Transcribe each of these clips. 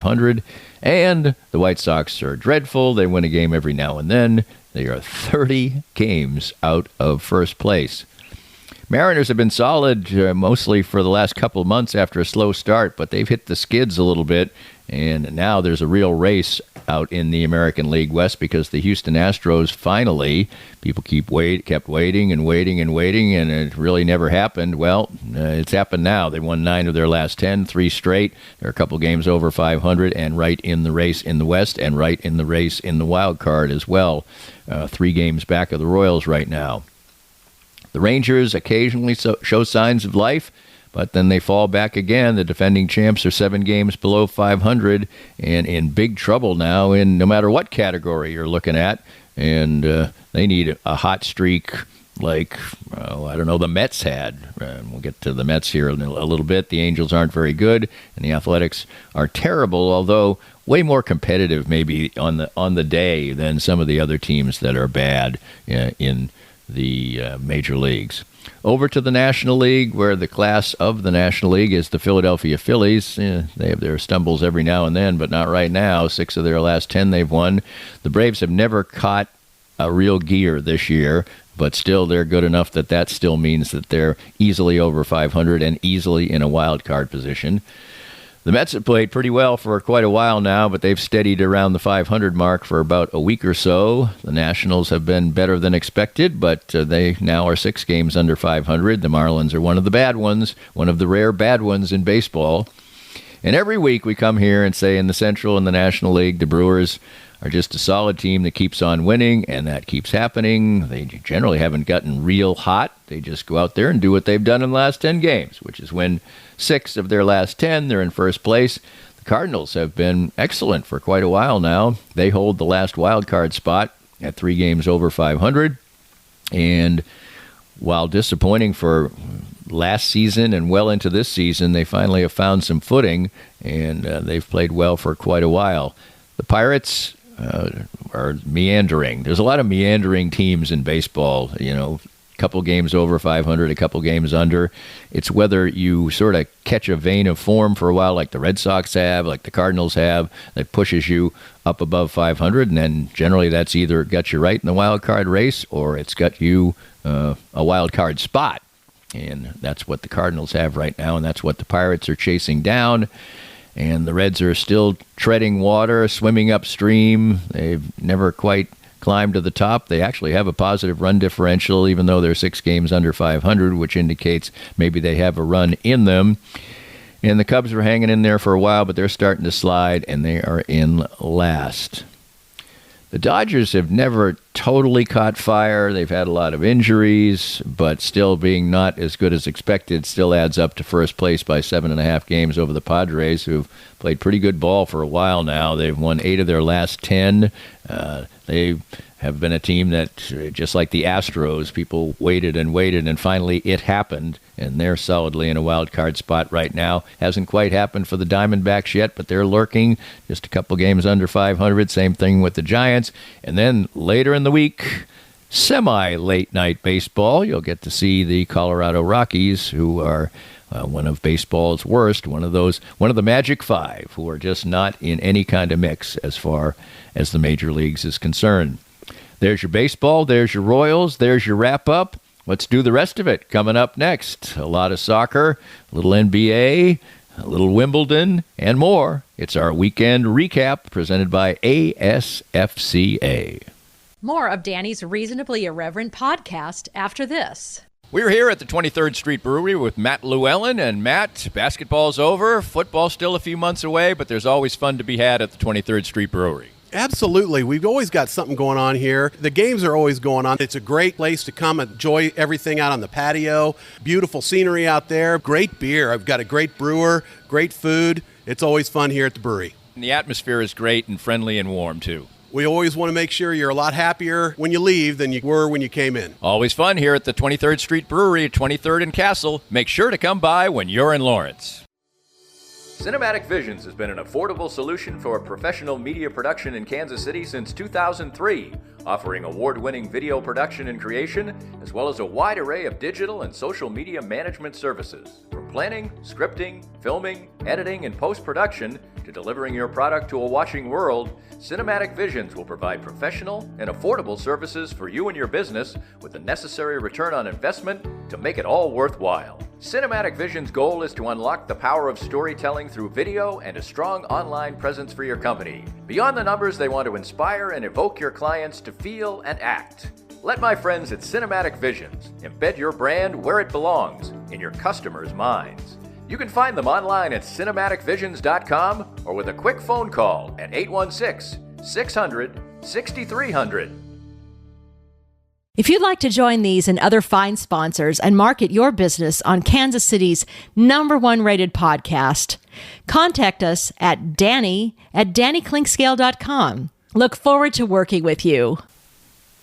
100. And the White Sox are dreadful. They win a game every now and then. They are 30 games out of first place. Mariners have been solid mostly for the last couple of months after a slow start, but they've hit the skids a little bit, and now there's a real race out in the American League West because the Houston Astros finally, people kept waiting, and it really never happened. Well, it's happened now. They won 9 of their last 10, 3 straight. They're a couple games over 500 and right in the race in the West and right in the race in the wild card as well. 3 games back of the Royals right now. The Rangers occasionally show signs of life, but then they fall back again. The defending champs are 7 games below 500 and in big trouble now in no matter what category you're looking at. And they need a hot streak like, the Mets had. We'll get to the Mets here in a little bit. The Angels aren't very good, and the Athletics are terrible, although way more competitive maybe on the day than some of the other teams that are bad in the major leagues. Over to the National League, where the class of the National League is the Philadelphia Phillies. They have their stumbles every now and then, but not right now. 6 of their last 10 they've won. The Braves have never caught a real gear this year, but still they're good enough that still means that they're easily over 500 and easily in a wild card position. The Mets have played pretty well for quite a while now, but they've steadied around the 500 mark for about a week or so. The Nationals have been better than expected, but they now are 6 games under 500. The Marlins are one of the bad ones, one of the rare bad ones in baseball. And every week we come here and say in the Central and the National League, the Brewers are just a solid team that keeps on winning, and that keeps happening. They generally haven't gotten real hot. They just go out there and do what they've done in the last 10 games, which is win 6 of their last 10. They're in first place. The Cardinals have been excellent for quite a while now. They hold the last wild card spot at 3 games over 500. And while disappointing for last season and well into this season, they finally have found some footing, and they've played well for quite a while. The Pirates are meandering. There's a lot of meandering teams in baseball, a couple games over 500, a couple games under. It's whether you sort of catch a vein of form for a while like the Red Sox have, like the Cardinals have, that pushes you up above 500, and then generally that's either got you right in the wild card race or it's got you a wild card spot. And that's what the Cardinals have right now, and that's what the Pirates are chasing down. And the Reds are still treading water, swimming upstream. They've never quite climbed to the top. They actually have a positive run differential, even though they're 6 games under 500, which indicates maybe they have a run in them. And the Cubs were hanging in there for a while, but they're starting to slide, and they are in last. The Dodgers have never totally caught fire. They've had a lot of injuries, but still being not as good as expected still adds up to first place by 7.5 games over the Padres, who've played pretty good ball for a while now. They've won 8 of their last 10. They have been a team that, just like the Astros, people waited, and finally it happened, and they're solidly in a wild card spot right now. Hasn't quite happened for the Diamondbacks yet, but they're lurking, just a couple games under 500. Same thing with the Giants. And then later in the week, semi-late night baseball, you'll get to see the Colorado Rockies, who are one of baseball's worst, one of the Magic 5, who are just not in any kind of mix as far as the major leagues is concerned. There's your baseball, there's your Royals, there's your wrap-up. Let's do the rest of it coming up next. A lot of soccer, a little NBA, a little Wimbeldon, and more. It's our weekend recap presented by ASFCA. More of Danny's Reasonably Irreverent podcast after this. We're here at the 23rd Street Brewery with Matt Llewellyn. And Matt, basketball's over, football's still a few months away, but there's always fun to be had at the 23rd Street Brewery. Absolutely. We've always got something going on here. The games are always going on. It's a great place to come enjoy everything out on the patio. Beautiful scenery out there. Great beer. I've got a great brewer, great food. It's always fun here at the brewery. And the atmosphere is great and friendly and warm, too. We always want to make sure you're a lot happier when you leave than you were when you came in. Always fun here at the 23rd Street Brewery at 23rd and Castle. Make sure to come by when you're in Lawrence. Cinematic Visions has been an affordable solution for professional media production in Kansas City since 2003, offering award-winning video production and creation, as well as a wide array of digital and social media management services. From planning, scripting, filming, editing, and post-production, to delivering your product to a watching world, Cinematic Visions will provide professional and affordable services for you and your business with the necessary return on investment to make it all worthwhile. Cinematic Vision's goal is to unlock the power of storytelling through video and a strong online presence for your company. Beyond the numbers, they want to inspire and evoke your clients to feel and act. Let my friends at Cinematic Visions embed your brand where it belongs, in your customers' minds. You can find them online at cinematicvisions.com or with a quick phone call at 816-600-6300. If you'd like to join these and other fine sponsors and market your business on Kansas City's #1 rated podcast, contact us at Danny@DannyKlinkscale.com. Look forward to working with you.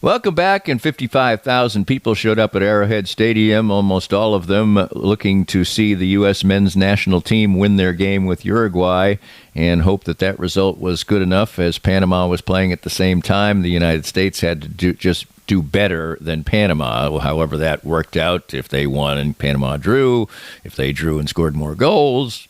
Welcome back, and 55,000 people showed up at Arrowhead Stadium, almost all of them looking to see the U.S. men's national team win their game with Uruguay and hope that that result was good enough. As Panama was playing at the same time, the United States had to do better than Panama, however that worked out. If they won and Panama drew, if they drew and scored more goals,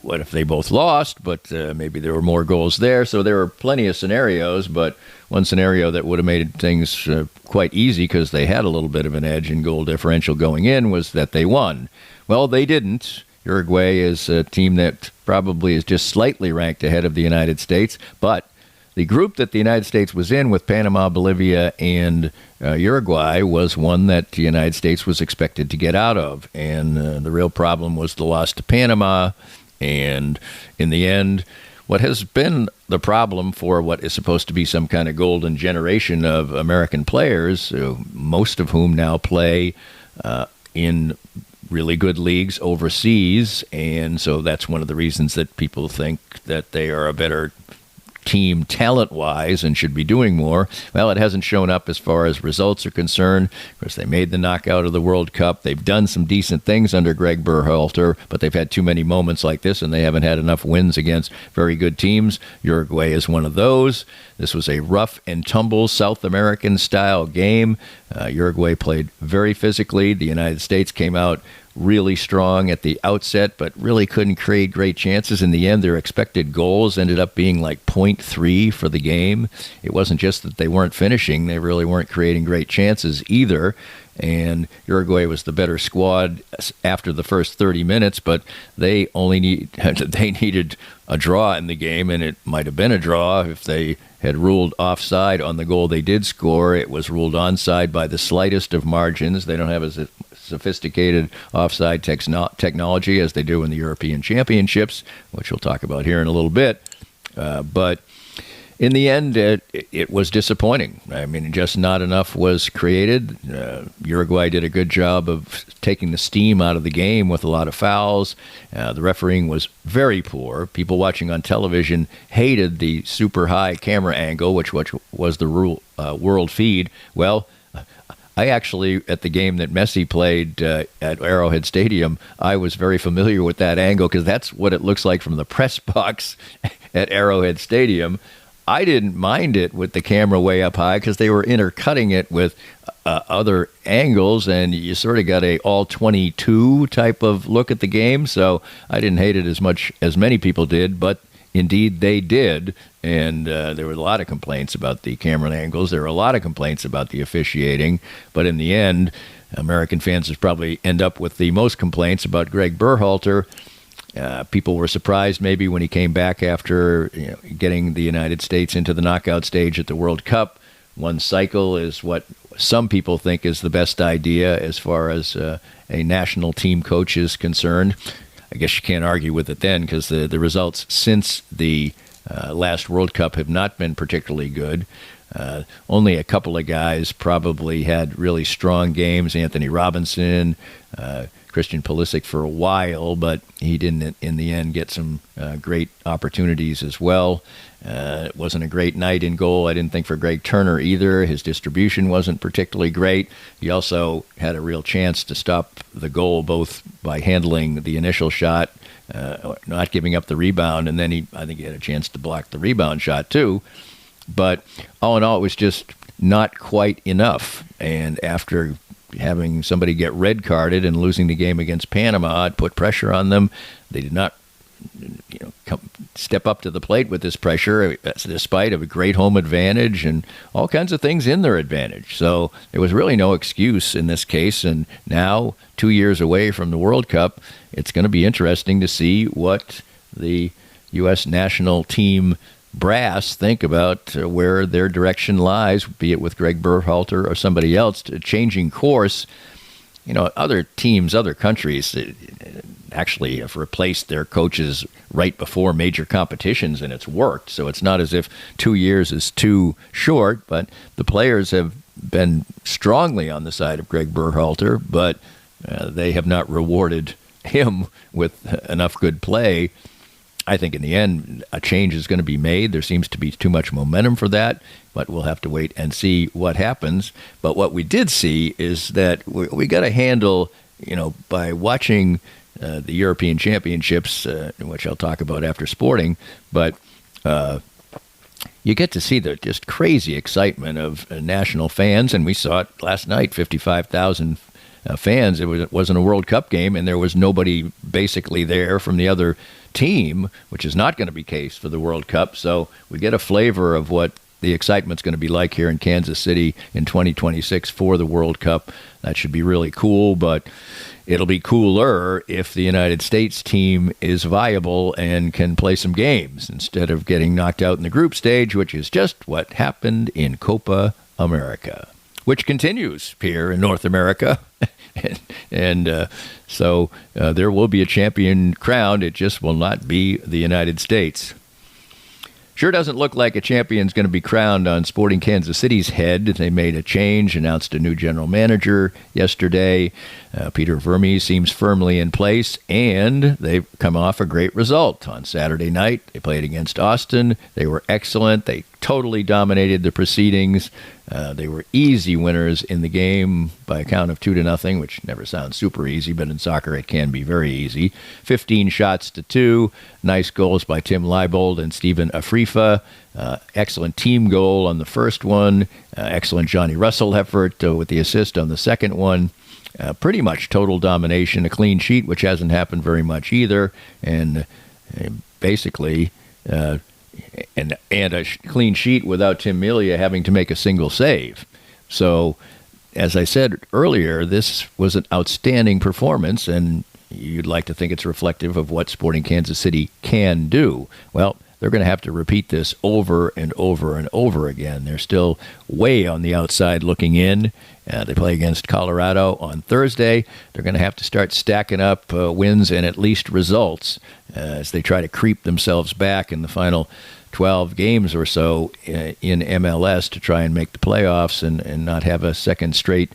what if they both lost, but maybe there were more goals there. So there were plenty of scenarios, but one scenario that would have made things quite easy because they had a little bit of an edge in goal differential going in was that they won. Well, they didn't. Uruguay is a team that probably is just slightly ranked ahead of the United States, but the group that the United States was in with Panama, Bolivia, and Uruguay was one that the United States was expected to get out of. And the real problem was the loss to Panama. And in the end, what has been the problem for what is supposed to be some kind of golden generation of American players, most of whom now play in really good leagues overseas. And so that's one of the reasons that people think that they are a better team talent-wise and should be doing more. Well, it hasn't shown up as far as results are concerned. Of course, they made the knockout of the World Cup. They've done some decent things under Greg Berhalter, but they've had too many moments like this, and they haven't had enough wins against very good teams. Uruguay is one of those. This was a rough and tumble South American-style game. Uruguay played very physically. The United States came out really strong at the outset, but really couldn't create great chances. In the end, their expected goals ended up being like 0.3 for the game. It wasn't just that they weren't finishing, they really weren't creating great chances either. And Uruguay was the better squad after the first 30 minutes, but they needed a draw in the game, and it might have been a draw if they had ruled offside on the goal they did score. It was ruled onside by the slightest of margins. They don't have as sophisticated offside technology as they do in the European Championships, which we'll talk about here in a little bit. But in the end, it was disappointing. I mean, just not enough was created. Uruguay did a good job of taking the steam out of the game with a lot of fouls. The refereeing was very poor. People watching on television hated the super high camera angle, which was the world feed. Well, I actually, at the game that Messi played at Arrowhead Stadium, I was very familiar with that angle because that's what it looks like from the press box at Arrowhead Stadium. I didn't mind it with the camera way up high because they were intercutting it with other angles, and you sort of got a all 22 type of look at the game. So I didn't hate it as much as many people did, but indeed they did. And there were a lot of complaints about the camera angles. There were a lot of complaints about the officiating. But in the end, American fans would probably end up with the most complaints about Greg Berhalter. People were surprised maybe when he came back after getting the United States into the knockout stage at the World Cup. One cycle is what some people think is the best idea as far as a national team coach is concerned. I guess you can't argue with it then because the results since the last World Cup have not been particularly good. Only a couple of guys probably had really strong games. Anthony Robinson, Christian Pulisic for a while, but he didn't in the end get some great opportunities as well. It wasn't a great night in goal, I didn't think, for Greg Turner either. His distribution wasn't particularly great. He also had a real chance to stop the goal, both by handling the initial shot not giving up the rebound, and then I think he had a chance to block the rebound shot too. But all in all, it was just not quite enough. And after having somebody get red carded and losing the game against Panama, it put pressure on them. They did not step up to the plate with this pressure, despite of a great home advantage and all kinds of things in their advantage. So there was really no excuse in this case. And now, 2 years away from the World Cup, it's going to be interesting to see what the U.S. national team brass think about where their direction lies, be it with Greg Berhalter or somebody else, changing course. Other teams, other countries actually have replaced their coaches right before major competitions, and it's worked. So it's not as if 2 years is too short, but the players have been strongly on the side of Greg Berhalter, but they have not rewarded him with enough good play. I think in the end, a change is going to be made. There seems to be too much momentum for that, but we'll have to wait and see what happens. But what we did see is that we got a handle, by watching the European Championships, which I'll talk about after sporting, but you get to see the just crazy excitement of national fans, and we saw it last night, 55,000 fans. It wasn't a World Cup game, and there was nobody basically there from the other team, which is not going to be the case for the World Cup. So we get a flavor of what the excitement's going to be like here in Kansas City in 2026 for the World Cup. That should be really cool, but it'll be cooler if the United States team is viable and can play some games instead of getting knocked out in the group stage, which is just what happened in Copa America, which continues here in North America. So there will be a champion crowned. It just will not be the United States. Sure doesn't look like a champion's going to be crowned on Sporting Kansas City's head. They made a change, announced a new general manager yesterday. Peter Vermes seems firmly in place, and they've come off a great result on Saturday night. They played against Austin. They were excellent. They totally dominated the proceedings. They were easy winners in the game by a count of 2-0, which never sounds super easy, but in soccer it can be very easy. 15 shots to 2. Nice goals by Tim Leibold and Stephen Afrifa. Excellent team goal on the first one. Excellent Johnny Russell effort with the assist on the second one. Pretty much total domination. A clean sheet, which hasn't happened very much either. And basically... And a clean sheet without Tim Melia having to make a single save. So, as I said earlier, this was an outstanding performance, and you'd like to think it's reflective of what Sporting Kansas City can do. Well, they're going to have to repeat this over and over and over again. They're still way on the outside looking in. They play against Colorado on Thursday. They're going to have to start stacking up wins and at least results as they try to creep themselves back in the final 12 games or so in MLS to try and make the playoffs and not have a second straight,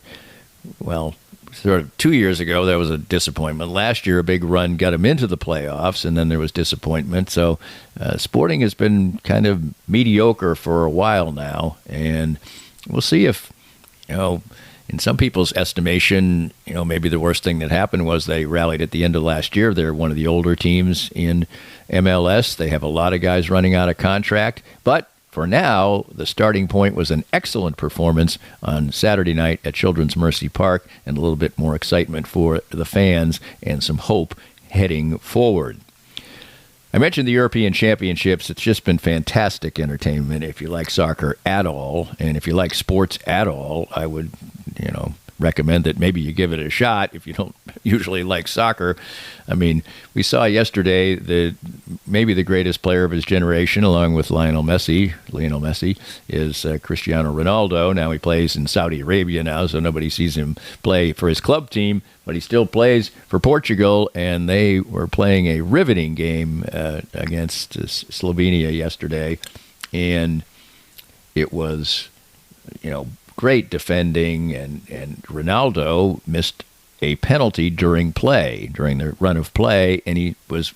well, sort of 2 years ago, there was a disappointment. Last year, a big run got them into the playoffs, and then there was disappointment. So Sporting has been kind of mediocre for a while now, and we'll see if, in some people's estimation, maybe the worst thing that happened was they rallied at the end of last year. They're one of the older teams in MLS. They have a lot of guys running out of contract, but for now, the starting point was an excellent performance on Saturday night at Children's Mercy Park, and a little bit more excitement for the fans and some hope heading forward. I mentioned the European Championships. It's just been fantastic entertainment if you like soccer at all, and if you like sports at all, I would, recommend that maybe you give it a shot if you don't usually like soccer. I mean, we saw yesterday maybe the greatest player of his generation, along with Lionel Messi, is Cristiano Ronaldo. Now he plays in Saudi Arabia now, so nobody sees him play for his club team, but he still plays for Portugal, and they were playing a riveting game against Slovenia yesterday, and it was, great defending, and Ronaldo missed a penalty during the run of play, and he was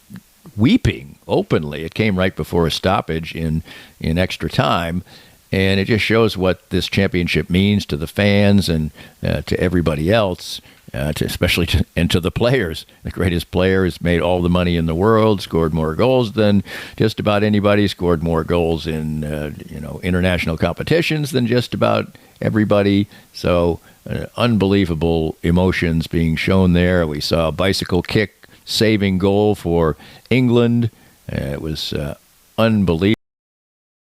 weeping openly. It came right before a stoppage in extra time, and it just shows what this championship means to the fans and to everybody else. and to the players. The greatest player has made all the money in the world, scored more goals than just about anybody, scored more goals in international competitions than just about everybody. So unbelievable emotions being shown there. We saw a bicycle kick saving goal for England. It was unbelievable.